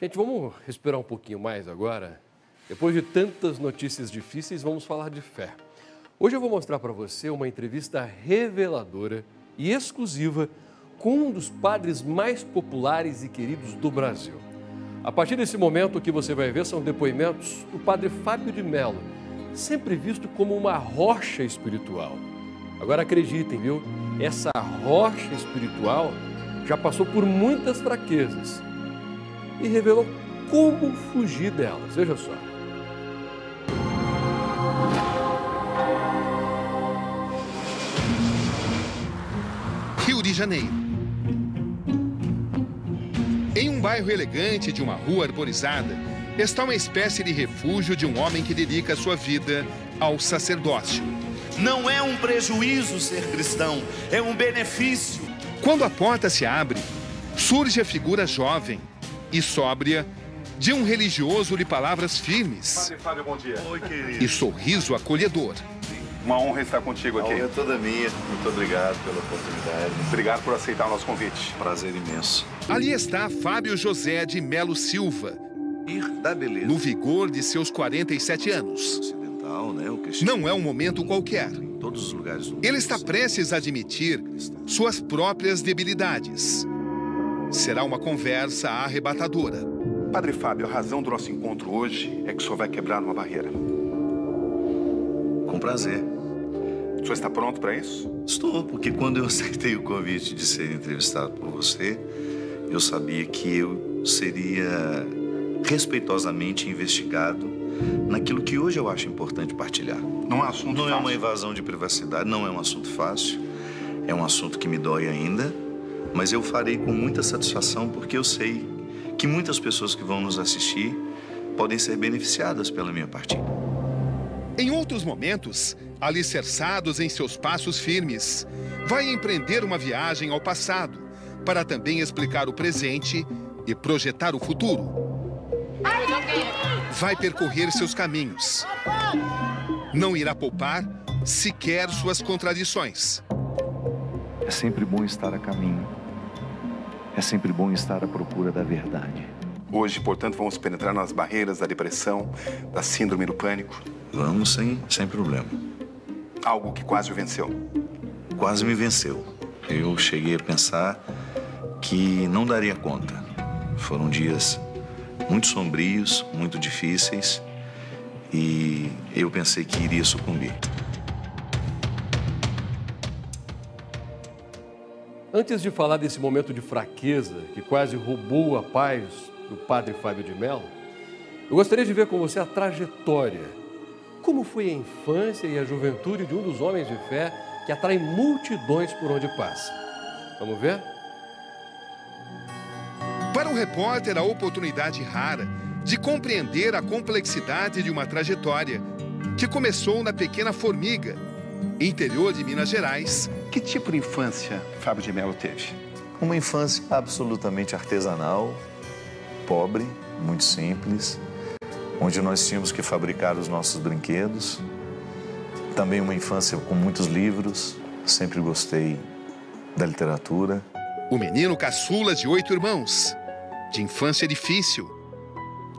Gente, vamos respirar um pouquinho mais agora. Depois de tantas notícias difíceis, vamos falar de fé. Hoje eu vou mostrar para você uma entrevista reveladora e exclusiva com um dos padres mais populares e queridos do Brasil. A partir desse momento, o que você vai ver são depoimentos do padre Fábio de Mello, sempre visto como uma rocha espiritual. Agora acreditem, viu? Essa rocha espiritual já passou por muitas fraquezas e revelou como fugir delas. Veja só. Rio de Janeiro. Em um bairro elegante de uma rua arborizada, está uma espécie de refúgio de um homem que dedica sua vida ao sacerdócio. Não é um prejuízo ser cristão, é um benefício. Quando a porta se abre, surge a figura jovem e sóbria de um religioso de palavras firmes. Padre Fábio, bom dia. Oi, querido. E sorriso acolhedor. Uma honra estar contigo aqui. A honra é toda minha. Muito obrigado pela oportunidade. Obrigado por aceitar o nosso convite. Prazer imenso. Ali está Fábio José de Melo Silva, Da beleza. no vigor de seus 47 anos. Ocidental, né? O cristianismo. Não é um momento qualquer. Em todos os lugares do mundo. Ele está prestes a admitir suas próprias debilidades. Será uma conversa arrebatadora. Padre Fábio, a razão do nosso encontro hoje é que o senhor vai quebrar uma barreira. Com prazer. O senhor está pronto para isso? Estou, porque quando eu aceitei o convite de ser entrevistado por você, eu sabia que eu seria respeitosamente investigado naquilo que hoje eu acho importante partilhar. Não é um assunto Não é fácil. uma invasão de privacidade, não é um assunto fácil, é um assunto que me dói ainda, mas eu farei com muita satisfação porque eu sei que muitas pessoas que vão nos assistir podem ser beneficiadas pela minha partilha. Em outros momentos, alicerçados em seus passos firmes, vai empreender uma viagem ao passado para também explicar o presente e projetar o futuro. Vai percorrer seus caminhos. Não irá poupar sequer suas contradições. É sempre bom estar a caminho. É sempre bom estar à procura da verdade. Hoje, portanto, vamos penetrar nas barreiras da depressão, da síndrome do pânico. Vamos sem problema. Algo que quase o venceu. Quase me venceu. Eu cheguei a pensar que não daria conta. Foram dias muito sombrios, muito difíceis, e eu pensei que iria sucumbir. Antes de falar desse momento de fraqueza que quase roubou a paz do padre Fábio de Mello, eu gostaria de ver com você a trajetória. Como foi a infância e a juventude de um dos homens de fé que atrai multidões por onde passa. Vamos ver? Para o repórter, a oportunidade rara de compreender a complexidade de uma trajetória que começou na pequena Formiga, interior de Minas Gerais. Que tipo de infância Fábio de Mello teve? Uma infância absolutamente artesanal, pobre, muito simples, onde nós tínhamos que fabricar os nossos brinquedos. Também uma infância com muitos livros, sempre gostei da literatura. O menino caçula de 8 irmãos, de infância difícil.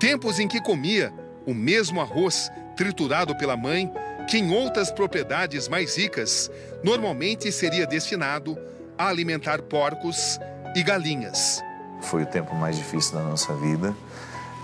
Tempos em que comia o mesmo arroz triturado pela mãe, que em outras propriedades mais ricas, normalmente seria destinado a alimentar porcos e galinhas. Foi o tempo mais difícil da nossa vida.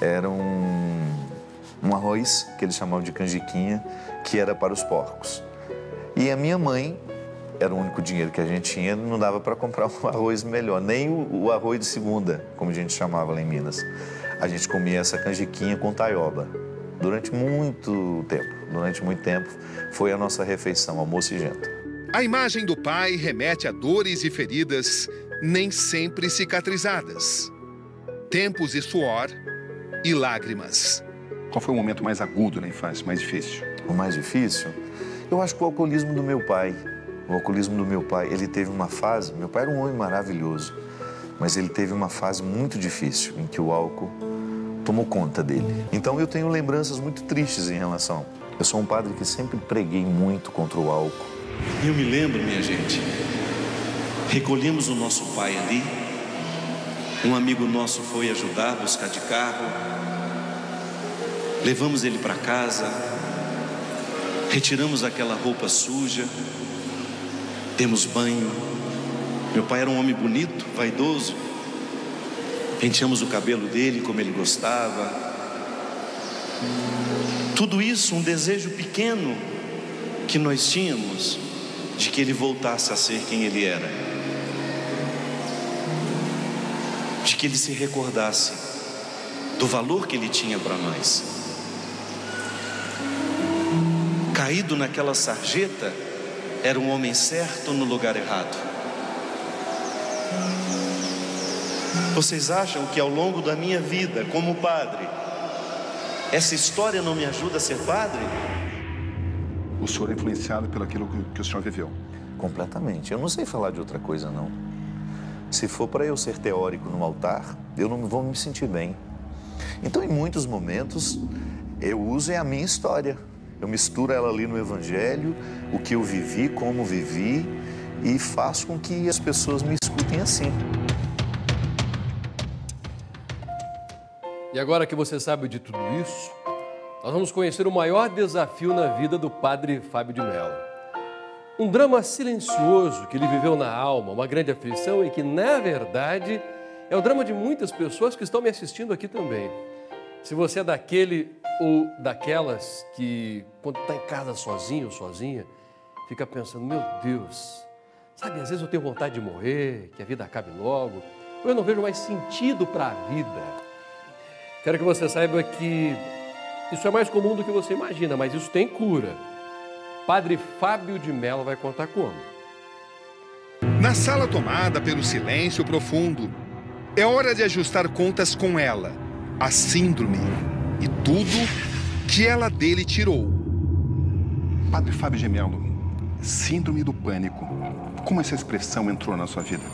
Era um arroz que eles chamavam de canjiquinha, que era para os porcos. E a minha mãe, era o único dinheiro que a gente tinha, não dava para comprar um arroz melhor, nem o arroz de segunda, como a gente chamava lá em Minas. A gente comia essa canjiquinha com taioba. Durante muito tempo, foi a nossa refeição, almoço e janta. A imagem do pai remete a dores e feridas nem sempre cicatrizadas. Tempos de suor e lágrimas. Qual foi o momento mais agudo na infância, mais difícil? O mais difícil? Eu acho que o alcoolismo do meu pai. O alcoolismo do meu pai, ele teve uma fase... Meu pai era um homem maravilhoso, mas ele teve uma fase muito difícil em que o álcool tomou conta dele. Então eu tenho lembranças muito tristes em relação. Eu sou um padre que sempre preguei muito contra o álcool. Eu me lembro, minha gente, recolhemos o nosso pai ali Um amigo nosso foi ajudar a buscar de carro. Levamos ele para casa. Retiramos aquela roupa suja. Demos banho. Meu pai era um homem bonito, vaidoso. Penteamos o cabelo dele como ele gostava. Tudo isso, um desejo pequeno que nós tínhamos de que ele voltasse a ser quem ele era. De que ele se recordasse do valor que ele tinha para nós. Caído naquela sarjeta, era um homem certo no lugar errado. Vocês acham que ao longo da minha vida como padre, essa história não me ajuda a ser padre? O senhor é influenciado pelo aquilo que o senhor viveu? Completamente. Eu não sei falar de outra coisa, não. Se for para eu ser teórico no altar, eu não vou me sentir bem. Então, em muitos momentos, eu uso a minha história. Eu misturo ela ali no Evangelho, o que eu vivi, como vivi, e faço com que as pessoas me escutem assim. E agora que você sabe de tudo isso, nós vamos conhecer o maior desafio na vida do padre Fábio de Mello. Um drama silencioso que ele viveu na alma, uma grande aflição e que, na verdade, é o drama de muitas pessoas que estão me assistindo aqui também. Se você é daquele ou daquelas que, quando está em casa sozinho ou sozinha, fica pensando, meu Deus, sabe, às vezes eu tenho vontade de morrer, que a vida acabe logo, ou eu não vejo mais sentido para a vida. Quero que você saiba que isso é mais comum do que você imagina, mas isso tem cura. Padre Fábio de Mello vai contar como. Na sala tomada pelo silêncio profundo, é hora de ajustar contas com ela, a síndrome e tudo que ela dele tirou. Padre Fábio de Mello, síndrome do pânico. Como essa expressão entrou na sua vida?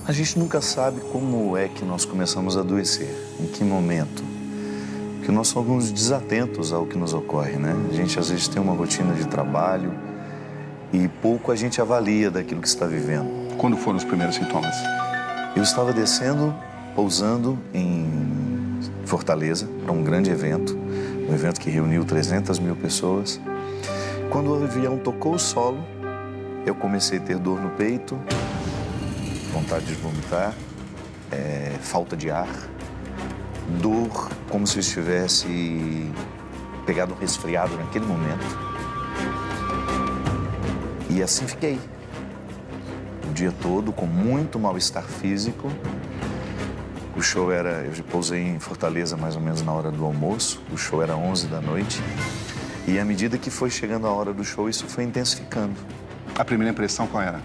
A gente nunca sabe como é que nós começamos a adoecer, em que momento. Porque nós somos desatentos ao que nos ocorre, né? A gente às vezes tem uma rotina de trabalho e pouco a gente avalia daquilo que está vivendo. Quando foram os primeiros sintomas? Eu estava descendo, pousando em Fortaleza para um grande evento, um evento que reuniu 300 mil pessoas. Quando o avião tocou o solo, eu comecei a ter dor no peito, vontade de vomitar, falta de ar, dor como se eu estivesse pegado um resfriado naquele momento. E assim fiquei. O dia todo com muito mal-estar físico. O show era... Eu pousei em Fortaleza mais ou menos na hora do almoço. O show era 11 da noite. E à medida que foi chegando a hora do show, isso foi intensificando. A primeira impressão qual era?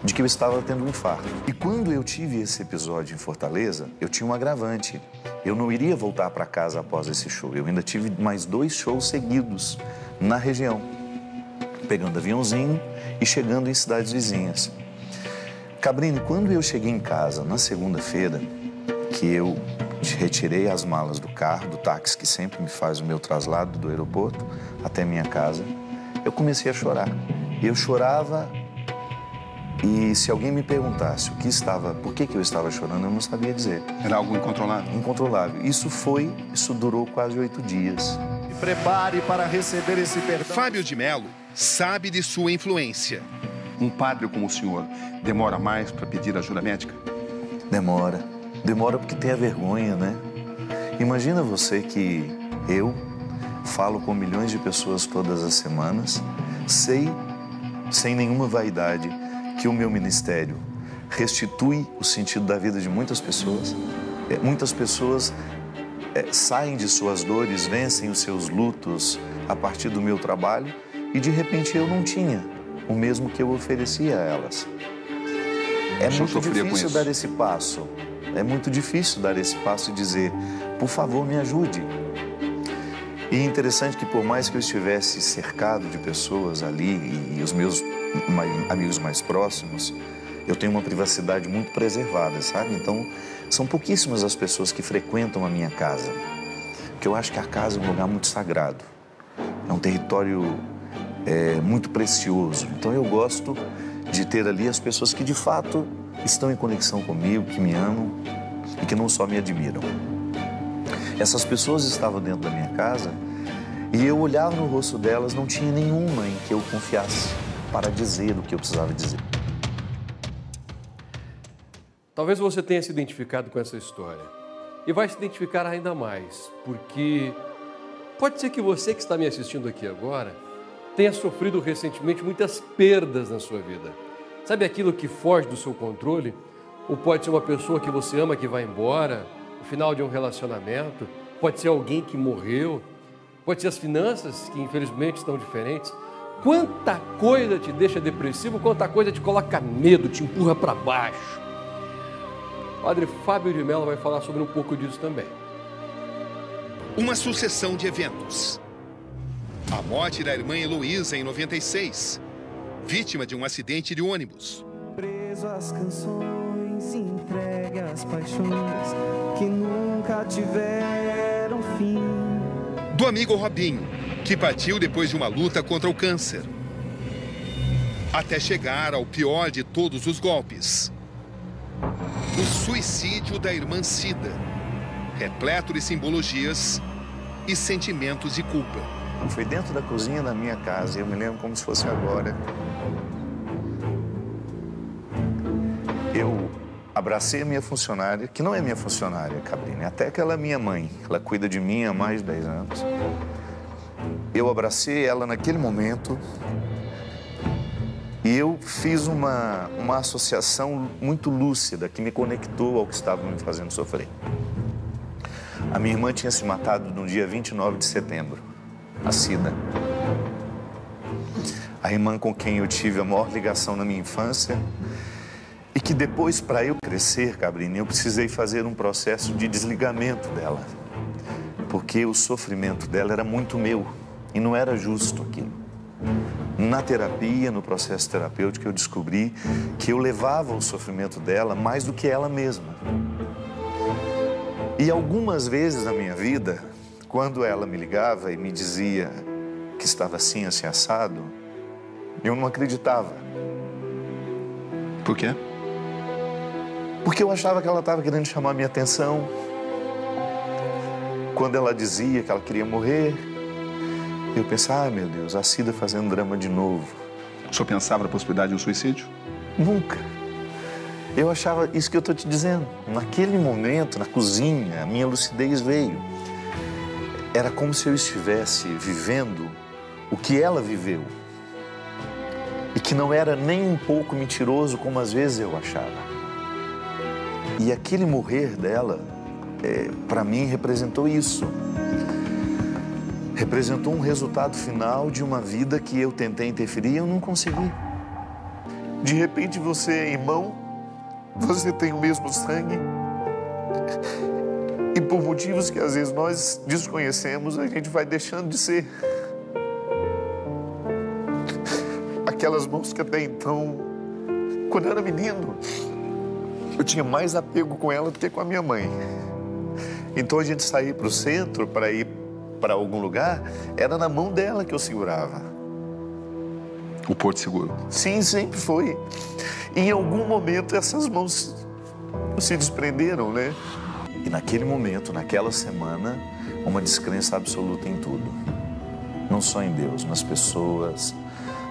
De que eu estava tendo um infarto. E quando eu tive esse episódio em Fortaleza, eu tinha um agravante. Eu não iria voltar para casa após esse show. Eu ainda tive mais 2 shows seguidos na região. Pegando aviãozinho e chegando em cidades vizinhas. Cabrini, quando eu cheguei em casa na segunda-feira, que eu retirei as malas do carro, do táxi que sempre me faz o meu traslado do aeroporto até minha casa, eu comecei a chorar. Eu chorava e se alguém me perguntasse por que eu estava chorando, eu não sabia dizer. Era algo incontrolável? Incontrolável. Isso durou quase 8 dias. Se prepare para receber esse perdão. Fábio de Mello sabe de sua influência. Um padre como o senhor demora mais para pedir ajuda médica? Demora. Demora porque tem a vergonha, né? Imagina você que eu falo com milhões de pessoas todas as semanas, sei, sem nenhuma vaidade, que o meu ministério restitui o sentido da vida de muitas pessoas. Muitas pessoas saem de suas dores, vencem os seus lutos a partir do meu trabalho e de repente eu não tinha o mesmo que eu oferecia a elas. É muito difícil dar esse passo. É muito difícil dar esse passo e dizer, por favor, me ajude. E é interessante que por mais que eu estivesse cercado de pessoas ali e os meus amigos mais próximos, eu tenho uma privacidade muito preservada, sabe? Então, são pouquíssimas as pessoas que frequentam a minha casa. Porque eu acho que a casa é um lugar muito sagrado. É um território muito precioso. Então, eu gosto de ter ali as pessoas que, de fato, estão em conexão comigo, que me amam. e que não só me admiram. Essas pessoas estavam dentro da minha casa e eu olhava no rosto delas, não tinha nenhuma em que eu confiasse para dizer o que eu precisava dizer. Talvez você tenha se identificado com essa história e vai se identificar ainda mais, porque pode ser que você que está me assistindo aqui agora tenha sofrido recentemente muitas perdas na sua vida. Sabe aquilo que foge do seu controle? Ou pode ser uma pessoa que você ama que vai embora, o final de um relacionamento, pode ser alguém que morreu, pode ser as finanças que infelizmente estão diferentes. Quanta coisa te deixa depressivo, quanta coisa te coloca medo, te empurra para baixo. O Padre Fábio de Mello vai falar sobre um pouco disso também. Uma sucessão de eventos. A morte da irmã Heloísa em 96, vítima de um acidente de ônibus. Preso às canções, entregue às paixões que nunca tiveram fim. Do amigo Robinho, que partiu depois de uma luta contra o câncer. Até chegar ao pior de todos os golpes. O suicídio da irmã Cida, repleto de simbologias e sentimentos de culpa. Foi dentro da cozinha da minha casa, e eu me lembro como se fosse agora. Eu abracei a minha funcionária, que não é minha funcionária, Cabrini, até que ela é minha mãe. Ela cuida de mim há mais de 10 anos. Eu abracei ela naquele momento e eu fiz uma associação muito lúcida que me conectou ao que estava me fazendo sofrer. A minha irmã tinha se matado no dia 29 de setembro. A Cida. A irmã com quem eu tive a maior ligação na minha infância e que depois, para eu crescer, Cabrini, eu precisei fazer um processo de desligamento dela, porque o sofrimento dela era muito meu e não era justo aquilo. Na terapia, no processo terapêutico, eu descobri que eu levava o sofrimento dela mais do que ela mesma. E algumas vezes na minha vida, quando ela me ligava e me dizia que estava assim, assim, assado, eu não acreditava. Por quê? Porque eu achava que ela estava querendo chamar minha atenção. Quando ela dizia que ela queria morrer, eu pensava, meu Deus, a Cida fazendo drama de novo. O senhor pensava na possibilidade de um suicídio? Nunca. Eu achava isso que eu estou te dizendo. Naquele momento, na cozinha, a minha lucidez veio. Era como se eu estivesse vivendo o que ela viveu. E que não era nem um pouco mentiroso, como às vezes eu achava. E aquele morrer dela, para mim, representou isso. Representou um resultado final de uma vida que eu tentei interferir e eu não consegui. De repente, você é irmão, você tem o mesmo sangue. E por motivos que às vezes nós desconhecemos, a gente vai deixando de ser. Aquelas mãos que até então, quando eu era menino, eu tinha mais apego com ela do que com a minha mãe. Então a gente saía para o centro para ir para algum lugar, era na mão dela que eu segurava. O Porto Seguro? Sim, sempre foi. E em algum momento essas mãos se desprenderam, né? E naquele momento, naquela semana, uma descrença absoluta em tudo. Não só em Deus, nas pessoas,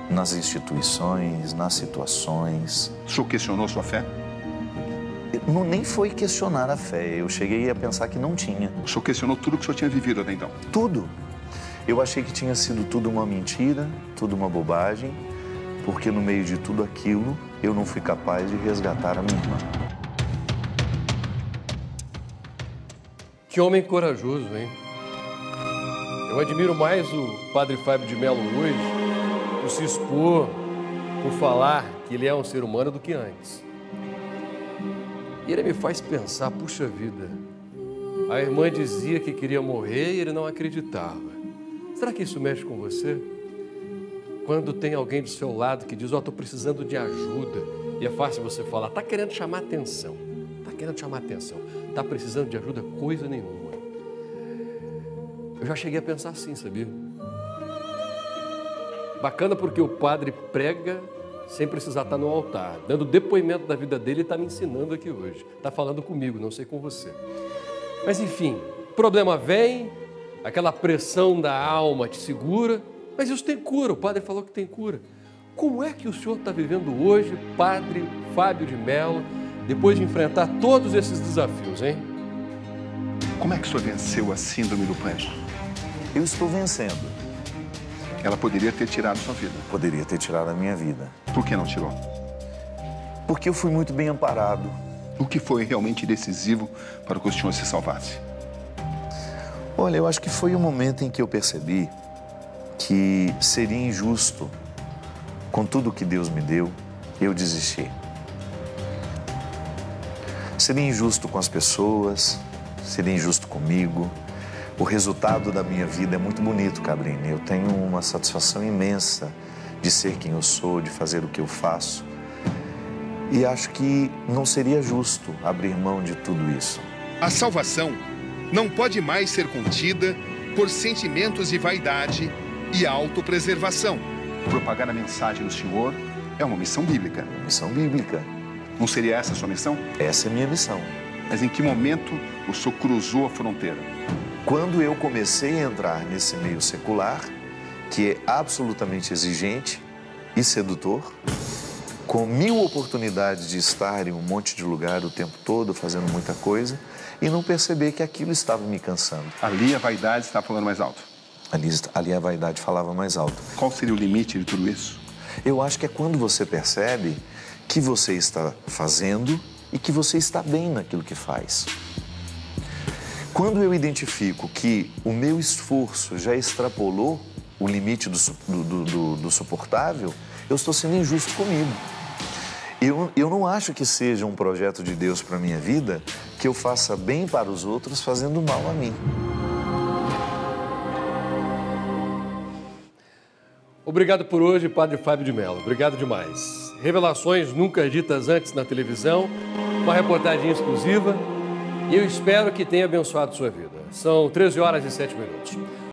nas instituições, nas situações. O senhor questionou sua fé? Não, nem foi questionar a fé, eu cheguei a pensar que não tinha. O senhor questionou tudo que o senhor tinha vivido até então? Tudo. Eu achei que tinha sido tudo uma mentira, tudo uma bobagem, porque no meio de tudo aquilo, eu não fui capaz de resgatar a minha irmã. Que homem corajoso, hein? Eu admiro mais o Padre Fábio de Mello hoje por se expor, por falar que ele é um ser humano do que antes. E ele me faz pensar, puxa vida, a irmã dizia que queria morrer e ele não acreditava. Será que isso mexe com você? Quando tem alguém do seu lado que diz, estou precisando de ajuda, e é fácil você falar, está querendo chamar atenção, está precisando de ajuda, coisa nenhuma. Eu já cheguei a pensar assim, sabia? Bacana porque o padre prega sem precisar estar no altar, dando depoimento da vida dele e está me ensinando aqui hoje. Está falando comigo, não sei com você. Mas enfim, o problema vem, aquela pressão da alma te segura, mas isso tem cura, o padre falou que tem cura. Como é que o senhor está vivendo hoje, padre Fábio de Mello, depois de enfrentar todos esses desafios, hein? Como é que o senhor venceu a síndrome do pânico? Eu estou vencendo. Ela poderia ter tirado sua vida. Poderia ter tirado a minha vida. Por que não tirou? Porque eu fui muito bem amparado. O que foi realmente decisivo para que o senhor se salvasse? Olha, eu acho que foi o momento em que eu percebi que seria injusto, com tudo que Deus me deu, eu desistir. Seria injusto com as pessoas, seria injusto comigo. O resultado da minha vida é muito bonito, Cabrini. Eu tenho uma satisfação imensa de ser quem eu sou, de fazer o que eu faço. E acho que não seria justo abrir mão de tudo isso. A salvação não pode mais ser contida por sentimentos de vaidade e autopreservação. Propagar a mensagem do Senhor é uma missão bíblica. Uma missão bíblica. Não seria essa a sua missão? Essa é a minha missão. Mas em que momento o senhor cruzou a fronteira? Quando eu comecei a entrar nesse meio secular, que é absolutamente exigente e sedutor, com 1000 oportunidades de estar em um monte de lugar o tempo todo, fazendo muita coisa, e não perceber que aquilo estava me cansando. Ali a vaidade está falando mais alto. Ali a vaidade falava mais alto. Qual seria o limite de tudo isso? Eu acho que é quando você percebe que você está fazendo e que você está bem naquilo que faz. Quando eu identifico que o meu esforço já extrapolou o limite do suportável, eu estou sendo injusto comigo. Eu não acho que seja um projeto de Deus para a minha vida que eu faça bem para os outros fazendo mal a mim. Obrigado por hoje, padre Fábio de Mello. Obrigado demais. Revelações nunca ditas antes na televisão, uma reportagem exclusiva e eu espero que tenha abençoado sua vida. São 13 horas e 7 minutos.